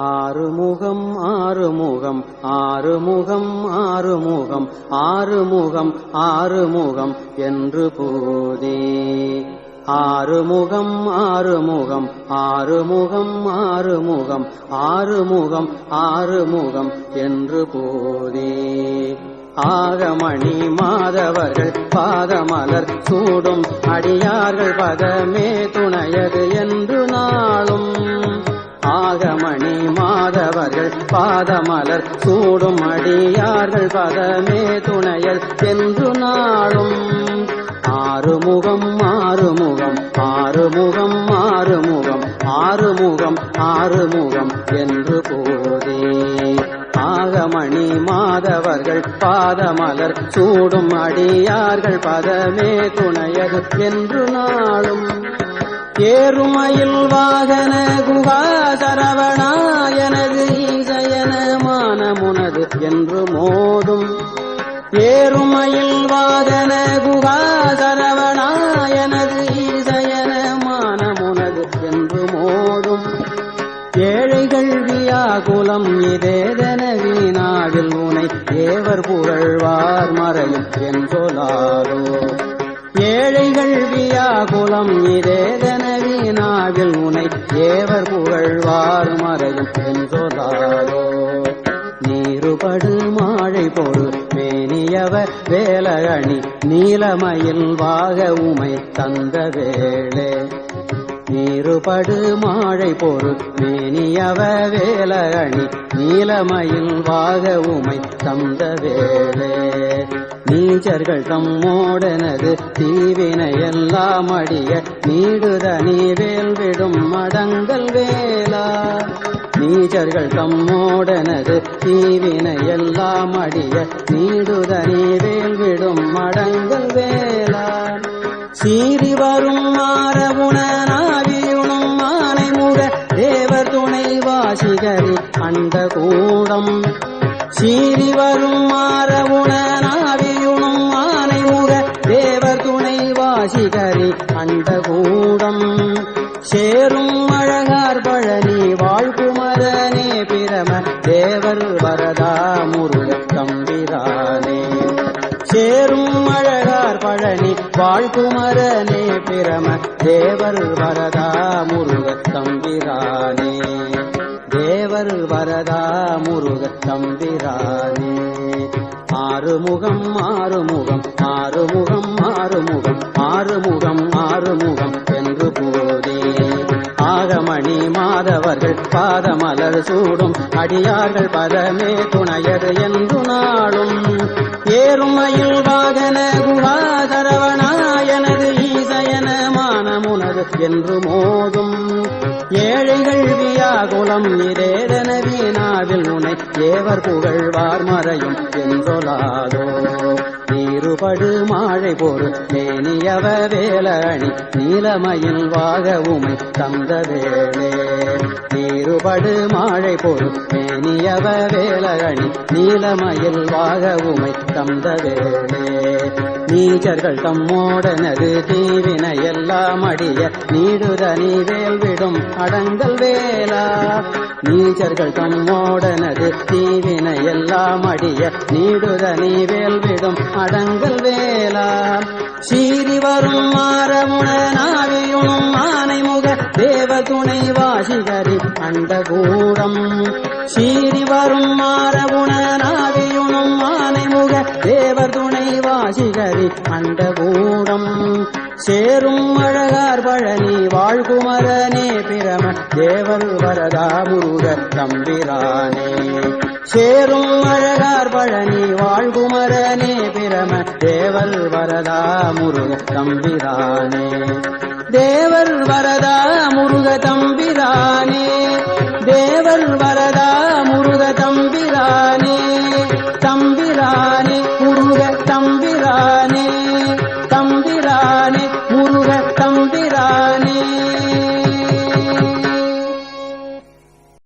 ஆறுமுகம் ஆறுமுகம் ஆறுமுகம் ஆறுமுகம் ஆறுமுகம் ஆறுமுகம் என்று போதே ஆறுமுகம் ஆறுமுகம் ஆறுமுகம் ஆறுமுகம் ஆறுமுகம் ஆறுமுகம் என்று போதே ஆகமணி மாதவர்கள் பாதமலர் சூடும் அடியார்கள் பதமே துணையது என்று நாளும் ஆகமணி மாதவர்கள் பாதமலர் சூடும் அடியார்கள் பதமே துணையல் என்று நாளும் ஆறுமுகம் ஆறுமுகம் ஆறுமுகம் ஆறுமுகம் ஆறுமுகம் ஆறுமுகம் என்று போதே ஆகமணி மாதவர்கள் பாதமலர் சூடும் அடியார்கள் பதமே துணையது என்று நாளும் ஏறுமயில் வாகன குகா சரவணா எனது ஈசயன மானமுனது என்று மோதும் ஏறுமயில் வாகன குகா சரவணா எனது ஈசயன மானமுனது என்று மோதும் ஏழைகள் வியாகுலம் இதேதன வீணாவில் உனை தேவர் புகழ்வார் மறையும் என்றொலாரோ ஏழைகள் வியாகுலம் இதேதன வீணாவில் உனை தேவர் புகழ்வார் மறையும் என்றொலாரோ நீருபடு மாழை பொரு மேனியவர் வேலகணி நீலமயில் வாக உமை தந்த வேளே நீருபடு மாழை பொரு மேனியவ வேலகணி நீலமயில் வாக உமை தந்த வேளே நீச்சர்கள் தம்மோடனது தீவினை எல்லாம் அடிய நீடுதனி வேல் விடும் மடங்கள் வேலா நீச்சர்கள் தம்மோடனது தீவினை எல்லாம் அடிய நீடுதனி வேல் விடும் மடங்கள் வேலா சீறி வரும் மாறவுணனாவியுணும் மானை முக தேவர் துணை வாசிகரி அண்ட கூடம் சீறி வரும் மாறவுணனாவியுணும் மானை முக தேவர் துணை வாசிகரி அண்ட கூடம் சேரும் அழகார் பழனி வாழ்குமரனே பிரம தேவர் வரதா முருக தம்பிரானே சேரும் அழகார் பழனி வாழ்குமரனே பிரம தேவர் வரதா முருக தம்பிரானே தேவர் வரதா முருக தம்பிரானே ஆறுமுகம் ஆறுமுகம் ஆறுமுகம் ஆறுமுகம் ஆறுமுகம் ஆறுமுகம் என்று போதே ஆகமணி மாதவர்கள் பாதமலர் சூடும் அடியார்கள் பதமே துணையது என்று நாளும் ஏறுமயில் வாகன குகா சரவணா எனது ஈசயன மானமுனது என்று மோதும் ஏழைகள் வியாகுலம் இதேதன வீணாவில் உனை தேவர் புகழ்வார் மறையும் என்றொலாதோ நீருபடு மாழை பொரு மேனியவ வேலணி நீலமயில் வாக உமை தந்த வேளே நீருபடு மாழை பொரு மேனியவ வேலணி நீலமயில் வாக உமை தந்த வேளே நீச்சர்கள் தம்மோடனது தீவினை எல்லாம் அடிய நீடுதனி வேல் விடும் அடங்கல் வேலா நீச்சர்கள் தம்மோடனது தீவினை எல்லாம் அடிய நீடுதனி வேல் விடும் அடங்கல் வேலா சீறி வரும் மாறமுணனாவியுணும் ஆனை முக தேவ துணை வாசிகரி அண்ட கூடம் சீறி வரும் மாறமுணனாவியுணும் ஆனை முக தேவர் துணை வாசிகரி அண்ட கூடம் சேரும் அழகார் பழனி வாழ்குமரனே பிரம தேவர் வரதா முருக தம்பிரானே சேரும் அழகார் பழனி வாழ்குமரனே பிரம தேவர் வரதா முருக தம்பிரானே தேவர் வரதா முருக தம்பிரானே தேவர் வரதா முருக தம்பிரானே தம்பி